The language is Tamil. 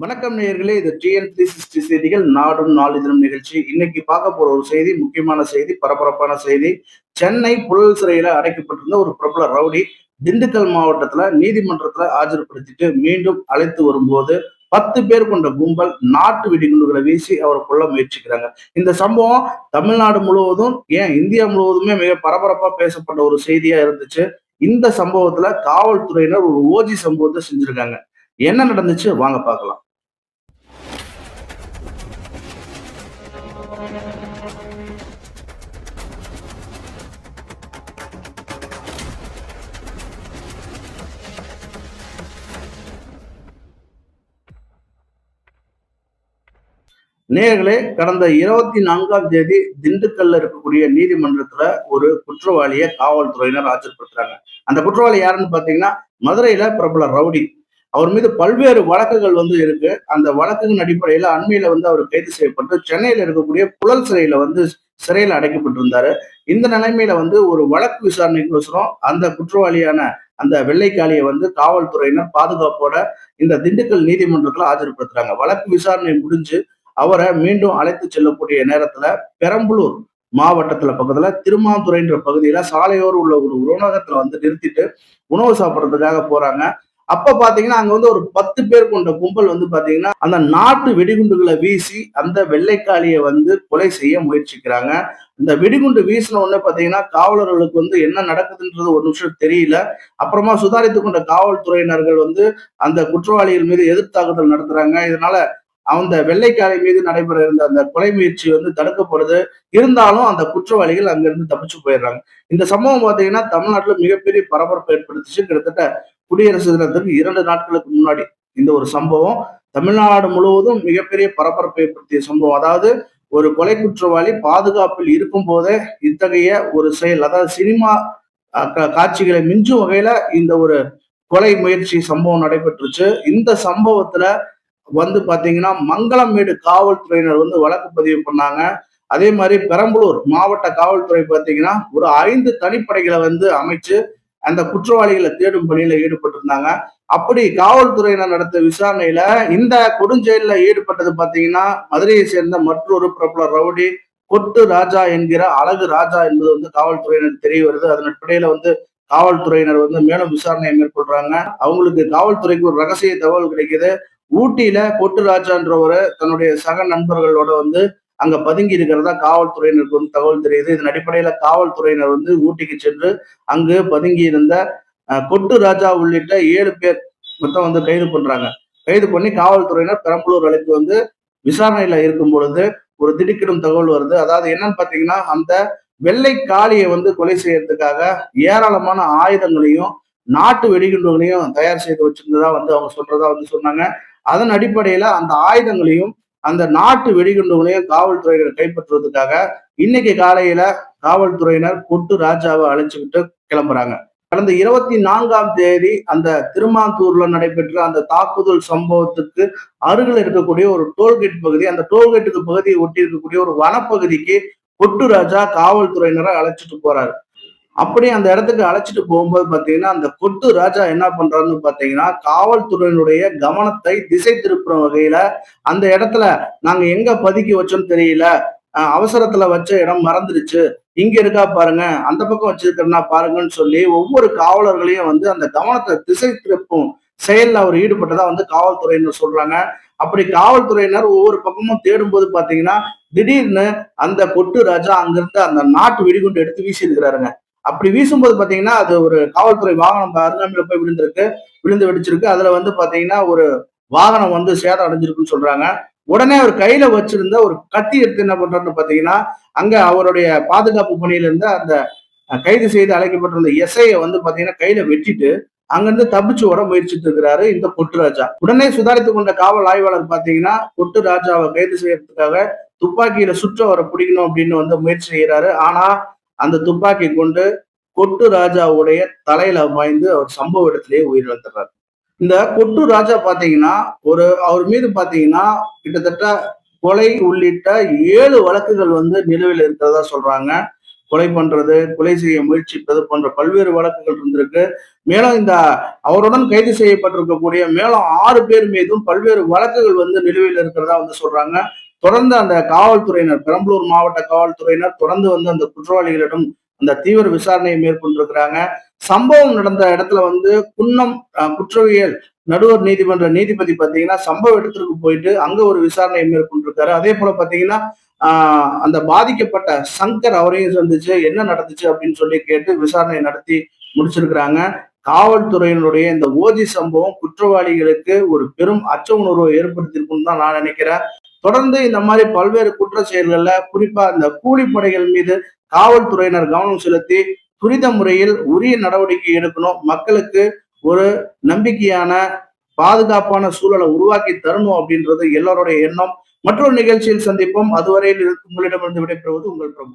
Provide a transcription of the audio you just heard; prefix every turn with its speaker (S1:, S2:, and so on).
S1: வணக்கம் நேயர்களே, இது TN 360 செய்திகள் நாடும் நாளிதழும் நிகழ்ச்சி. இன்னைக்கு பார்க்க போற ஒரு செய்தி, முக்கியமான செய்தி, பரபரப்பான செய்தி. சென்னை புழல் சிறையில அடைக்கப்பட்டிருந்த ஒரு பிரபல ரவுடி திண்டுக்கல் மாவட்டத்துல நீதிமன்றத்துல ஆஜர்படுத்திட்டு மீண்டும் அழைத்து வரும்போது 10 பேர் கொண்ட கும்பல் நாட்டு வெடிகுண்டுகளை வீசி அவரை கொல்ல முயற்சிக்கிறாங்க. இந்த சம்பவம் தமிழ்நாடு முழுவதும், ஏன் இந்தியா முழுவதுமே மிக பரபரப்பா பேசப்பட்ட ஒரு செய்தியா இருந்துச்சு. இந்த சம்பவத்துல காவல்துறையினர் ஒரு ஓஜி சம்பவத்தை செஞ்சிருக்காங்க. என்ன நடந்துச்சு வாங்க பார்க்கலாம். நேயர்களே, கடந்த 24ஆம் தேதி திண்டுக்கல்ல இருக்கக்கூடிய நீதிமன்றத்துல ஒரு குற்றவாளியை காவல்துறையினர் ஆஜர்படுத்துறாங்க. அந்த குற்றவாளி யாருன்னு பாத்தீங்கன்னா, மதுரையில பிரபல ரவுடி. அவர் மீது பல்வேறு வழக்குகள் இருக்கு. அந்த வழக்குகளின் அடிப்படையில அண்மையில அவர் கைது செய்யப்பட்டு சென்னையில இருக்கக்கூடிய புழல் சிறையில சிறையில அடைக்கப்பட்டிருந்தாரு. இந்த நிலைமையில ஒரு வழக்கு விசாரணைக்கோசரம் அந்த குற்றவாளியான அந்த வெள்ளைக்காளியை காவல்துறையினர் பாதுகாப்போட இந்த திண்டுக்கல் நீதிமன்றத்துல ஆஜர்படுத்துறாங்க. வழக்கு விசாரணை முடிஞ்சு அவரை மீண்டும் அழைத்து செல்லக்கூடிய நேரத்துல பெரம்பலூர் மாவட்டத்துல பக்கத்துல திருமாந்துறைன்ற பகுதியில சாலையோர் உள்ள ஒரு உணவகத்துல நிறுத்திட்டு உணவு சாப்பிட்றதுக்காக போறாங்க. அப்ப பாத்தீங்கன்னா அங்க ஒரு 10 பேர் கொண்ட கும்பல் பாத்தீங்கன்னா அந்த நாட்டு வெடிகுண்டுகளை வீசி அந்த வெள்ளைக்காளியை கொலை செய்ய முயற்சிக்கிறாங்க. இந்த வெடிகுண்டு வீசின உடனே பாத்தீங்கன்னா காவலர்களுக்கு என்ன நடக்குதுன்றது ஒரு நிமிஷம் தெரியல. அப்புறமா சுதாரித்து கொண்ட காவல்துறையினர்கள் அந்த குற்றவாளிகள் மீது எதிர்த்தாக்குதல் நடத்துறாங்க. இதனால அந்த வெள்ளைக்காரை மீது நடைபெற இருந்த அந்த கொலை முயற்சி தடுக்கப்படுது. இருந்தாலும் அந்த குற்றவாளிகள் அங்கிருந்து தப்பிச்சு போயிடுறாங்க. இந்த சம்பவம் பாத்தீங்கன்னா தமிழ்நாட்டுல மிகப்பெரிய பரபரப்பு ஏற்படுத்துச்சு. கிட்டத்தட்ட குடியரசு தினத்துக்கு 2 நாட்களுக்கு முன்னாடி இந்த ஒரு சம்பவம் தமிழ்நாடு முழுவதும் மிகப்பெரிய பரபரப்பை ஏற்படுத்திய சம்பவம். அதாவது ஒரு கொலை குற்றவாளி பாதுகாப்பில் இருக்கும் போதே இத்தகைய ஒரு செயல், அதாவது சினிமா காட்சிகளை மிஞ்சும் வகையில இந்த ஒரு கொலை முயற்சி சம்பவம் நடைபெற்றுச்சு. இந்த சம்பவத்துல பாத்தீங்கன்னா மங்களமேடு காவல்துறையினர் வழக்கு பதிவு பண்ணாங்க. அதே மாதிரி பெரம்பலூர் மாவட்ட காவல்துறை பாத்தீங்கன்னா ஒரு 5 தனிப்படைகளை அமைச்சு அந்த குற்றவாளிகளை தேடும் பணியில ஈடுபட்டிருந்தாங்க. அப்படி காவல்துறையினர் நடத்த விசாரணையில இந்த கொடுஞ்செயல்ல ஈடுபட்டது பாத்தீங்கன்னா மதுரையை சேர்ந்த மற்றொரு பிரபல ரவுடி கொட்டு ராஜா என்கிற அழகு ராஜா என்பது காவல்துறையினர் தெரிய வருது. அதன் அடிப்படையில காவல்துறையினர் மேலும் விசாரணையை மேற்கொள்றாங்க. அவங்களுக்கு காவல்துறைக்கு ஒரு ரகசிய தகவல் கிடைக்குது. ஊட்டியில பொட்டு ராஜான்றவரை தன்னுடைய சக நண்பர்களோட அங்க பதுங்கி இருக்கிறதா காவல்துறையினருக்கு தகவல் தெரியுது. இதன் அடிப்படையில காவல்துறையினர் ஊட்டிக்கு சென்று அங்கு பதுங்கி இருந்த கொட்டு ராஜா உள்ளிட்ட 7 பேர் மொத்தம் கைது பண்றாங்க. கைது பண்ணி காவல்துறையினர் பெரம்பலூர் அழைத்து விசாரணையில இருக்கும் பொழுது ஒரு திடுக்கிடும் தகவல் வருது. அதாவது என்னன்னு பாத்தீங்கன்னா, அந்த வெள்ளை காளியை கொலை செய்யறதுக்காக ஏராளமான ஆயுதங்களையும் நாட்டு வெடிகுண்டுகளையும் தயார் செய்து வச்சிருந்ததா அவங்க சொல்றதா சொன்னாங்க. அதன் அடிப்படையில அந்த ஆயுதங்களையும் அந்த நாட்டு வெடிகுண்டுகளையும் காவல்துறையினர் கைப்பற்றுவதற்காக இன்னைக்கு காலையில காவல்துறையினர் கொட்டு ராஜாவை அழைச்சுக்கிட்டு கிளம்புறாங்க. கடந்த 24ஆம் தேதி அந்த திருமாந்தூர்ல நடைபெற்ற அந்த தாக்குதல் சம்பவத்துக்கு அருகில் இருக்கக்கூடிய ஒரு டோல்கேட் பகுதி, அந்த டோல்கேட்டுக்கு பகுதியை ஒட்டி இருக்கக்கூடிய ஒரு வனப்பகுதிக்கு கொட்டு ராஜா காவல்துறையினரை அழைச்சிட்டு போறாரு. அப்படி அந்த இடத்துக்கு அழைச்சிட்டு போகும்போது பாத்தீங்கன்னா அந்த கொட்டு ராஜா என்ன பண்றாருன்னு பாத்தீங்கன்னா காவல்துறையினுடைய கவனத்தை திசை திருப்புற வகையில அந்த இடத்துல நாங்க எங்க பதுக்கி வச்சோம்னு தெரியல, அவசரத்துல வச்ச இடம் மறந்துருச்சு, இங்க இருக்கா பாருங்க, அந்த பக்கம் வச்சிருக்கிறனா பாருங்கன்னு சொல்லி ஒவ்வொரு காவலர்களையும் அந்த கவனத்தை திசை திருப்பும் செயல்ல அவர் ஈடுபட்டதா காவல்துறையினர் சொல்றாங்க. அப்படி காவல்துறையினர் ஒவ்வொரு பக்கமும் தேடும்போது பாத்தீங்கன்னா திடீர்னு அந்த கொட்டு ராஜா அங்கிருந்து அந்த நாட்டு வெடிகுண்டு எடுத்து வீசி இருக்கிறாருங்க. அப்படி வீசும்போது பாத்தீங்கன்னா அது ஒரு காவல்துறை வாகனம் அருகாமையில போய் விழுந்து வெடிச்சிருக்கு. அதுல பாத்தீங்கன்னா ஒரு வாகனம் சேதம் அடைஞ்சிருக்குன்னு சொல்றாங்க. உடனே அவர் கையில வச்சிருந்த ஒரு கத்தி எடுத்து என்ன பண்றாருன்னு பாத்தீங்கன்னா அங்க அவருடைய பாதுகாப்பு பணியில இருந்த அந்த கைது செய்து அழைக்கப்பட்டிருந்த எஸ்ஐயை பாத்தீங்கன்னா கையில வெட்டிட்டு அங்கிருந்து தப்பிச்சு ஓட முயற்சிட்டு இருக்கிறாரு இந்த கொட்டு ராஜா. உடனே சுதாரித்து கொண்ட காவல் ஆய்வாளர் பாத்தீங்கன்னா கொட்டு ராஜாவை கைது செய்யறதுக்காக துப்பாக்கியில சுற்ற வர பிடிக்கணும் அப்படின்னு முயற்சி செய்யறாரு. ஆனா அந்த துப்பாக்கி கொண்டு கொட்டு ராஜாவுடைய தலையில பாய்ந்து அவர் சம்பவ இடத்திலேயே உயிரிழந்துறாரு. இந்த கொட்டு ராஜா பாத்தீங்கன்னா அவர் மீது பாத்தீங்கன்னா கிட்டத்தட்ட கொலை உள்ளிட்ட 7 வழக்குகள் நிலுவையில் இருக்கிறதா சொல்றாங்க. கொலை பண்றது, கொலை செய்ய முயற்சிப்பது போன்ற பல்வேறு வழக்குகள் இருந்திருக்கு. மேலும் இந்த அவருடன் கைது செய்யப்பட்டிருக்கக்கூடிய மேலும் 6 பேர் மீதும் பல்வேறு வழக்குகள் வந்து நிலுவையில் இருக்கிறதா வந்து சொல்றாங்க. தொடர்ந்து அந்த காவல்துறையினர், பெரம்பலூர் மாவட்ட காவல்துறையினர் தொடர்ந்து வந்து அந்த குற்றவாளிகளிடம் அந்த தீவிர விசாரணையை மேற்கொண்டிருக்கிறாங்க. சம்பவம் நடந்த இடத்துல வந்து குன்னம் குற்றவியல் நடுவர் நீதிமன்ற நீதிபதி பாத்தீங்கன்னா சம்பவ இடத்திற்கு போயிட்டு அங்க ஒரு விசாரணையை மேற்கொண்டிருக்காரு. அதே போல பாத்தீங்கன்னா அந்த பாதிக்கப்பட்ட சங்கர் அவரையும் சந்திச்சு என்ன நடந்துச்சு அப்படின்னு சொல்லி கேட்டு விசாரணை நடத்தி முடிச்சிருக்கிறாங்க. காவல்துறையினுடைய இந்த ஓஜி சம்பவம் குற்றவாளிகளுக்கு ஒரு பெரும் அச்ச உணர்வை ஏற்படுத்தியிருக்குன்னு தான் நான் நினைக்கிறேன். தொடர்ந்து இந்த மாதிரி பல்வேறு குற்ற செயல்கள்ல குறிப்பா இந்த கூலிப்படைகள் மீது காவல்துறையினர் கவனம் செலுத்தி துரித முறையில் உரிய நடவடிக்கை எடுக்கணும். மக்களுக்கு ஒரு நம்பிக்கையான பாதுகாப்பான சூழலை உருவாக்கி தரணும் அப்படின்றது எல்லாருடைய எண்ணம். மற்றொரு நிகழ்ச்சியில் சந்திப்போம். அதுவரையில் உங்களிடமிருந்து விடைபெறுவது உங்கள் பிரபு.